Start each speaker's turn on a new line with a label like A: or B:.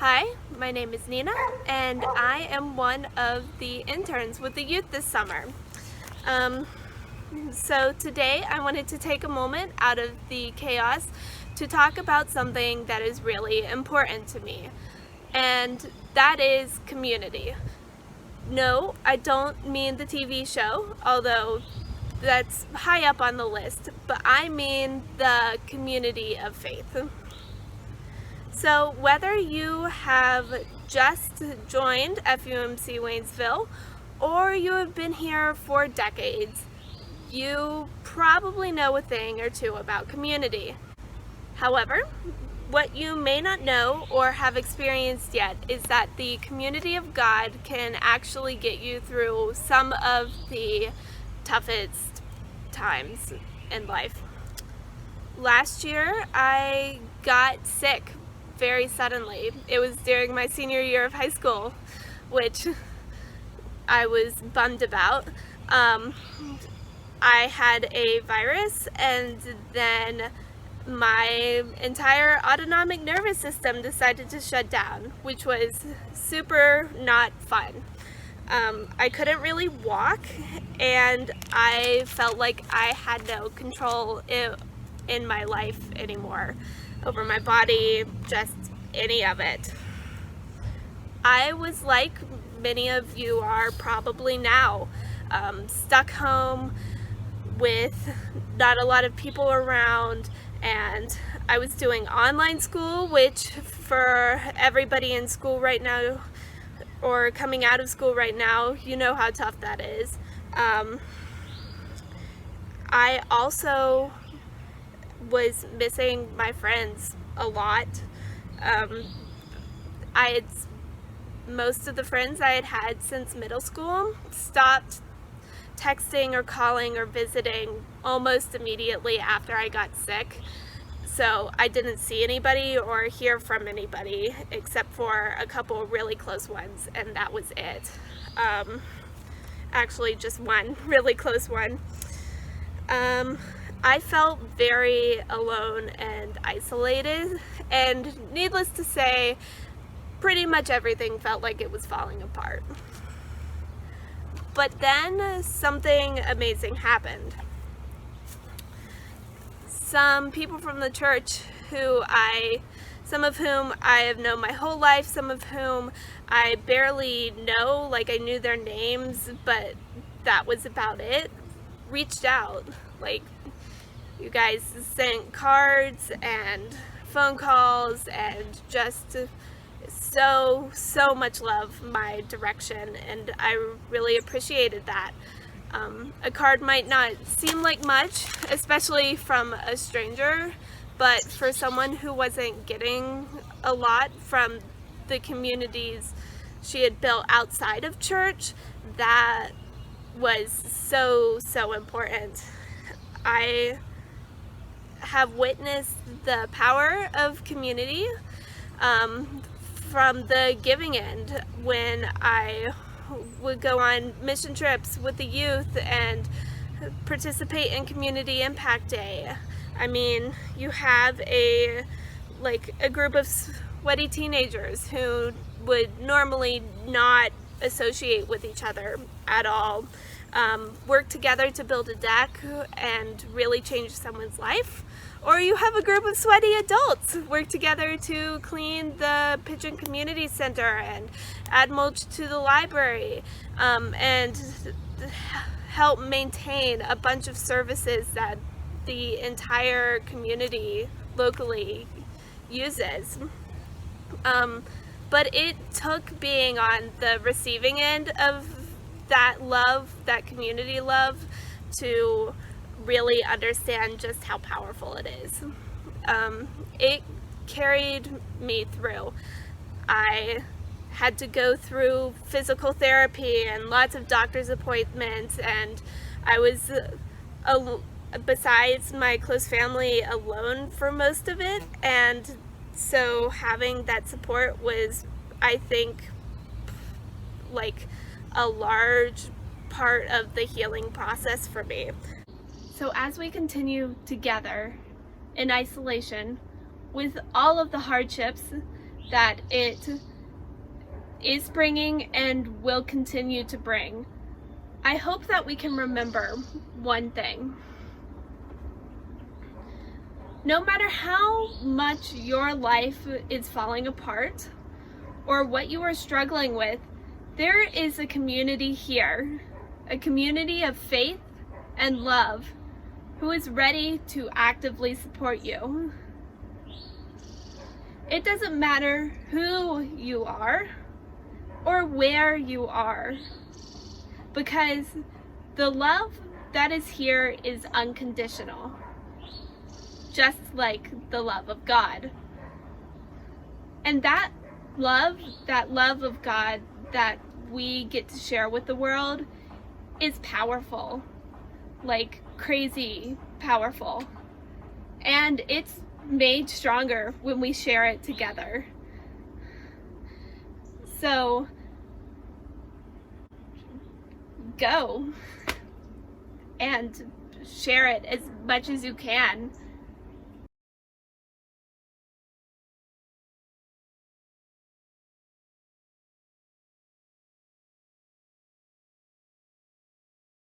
A: Hi, my name is Nina, and I am one of the interns with the youth this summer. So today I wanted to take a moment out of the chaos to talk about something that is really important to me, and that is community. No, I don't mean the TV show, although that's high up on the list, but I mean the community of faith. So whether you have just joined FUMC Waynesville or you have been here for decades, you probably know a thing or two about community. However, what you may not know or have experienced yet is that the community of God can actually get you through some of the toughest times in life. Last year, I got sick very suddenly. It was during my senior year of high school, which I was bummed about. I had a virus, and then my entire autonomic nervous system decided to shut down, which was super not fun. I couldn't really walk, and I felt like I had no control in my life anymore, over my body, just any of it. I was like many of you are probably now, stuck home with not a lot of people around, and I was doing online school, which for everybody in school right now or coming out of school right now, you know how tough that is. I also was missing my friends a lot. Most of the friends I had had since middle school stopped texting or calling or visiting almost immediately after I got sick. So I didn't see anybody or hear from anybody except for a couple really close ones, and that was it. Actually, just one really close one. I felt very alone and isolated, and needless to say, pretty much everything felt like it was falling apart. But then something amazing happened. Some people from the church some of whom I have known my whole life, some of whom I barely know, like I knew their names, but that was about it, reached out. Like, you guys sent cards and phone calls and just so much love my direction, and I really appreciated that. A card might not seem like much, especially from a stranger, but for someone who wasn't getting a lot from the communities she had built outside of church, that was so important. I have witnessed the power of community from the giving end, when I would go on mission trips with the youth and participate in Community Impact Day. I mean, you have a group of sweaty teenagers who would normally not associate with each other at all, work together to build a deck and really change someone's life. Or you have a group of sweaty adults work together to clean the Pigeon Community Center and add mulch to the library, and help maintain a bunch of services that the entire community locally uses. But it took being on the receiving end of that love, that community love, to really understand just how powerful it is. It carried me through. I had to go through physical therapy and lots of doctor's appointments, and I was, besides my close family, alone for most of it, and so having that support was, I think, like a large part of the healing process for me. So as we continue together in isolation with all of the hardships that it is bringing and will continue to bring. I hope that we can remember one thing. No matter how much your life is falling apart or what you are struggling with, there is a community here, a community of faith and love who is ready to actively support you. It doesn't matter who you are or where you are, because the love that is here is unconditional, just like the love of God. And that love of God that we get to share with the world is powerful, like crazy powerful. And it's made stronger when we share it together. So go and share it as much as you can.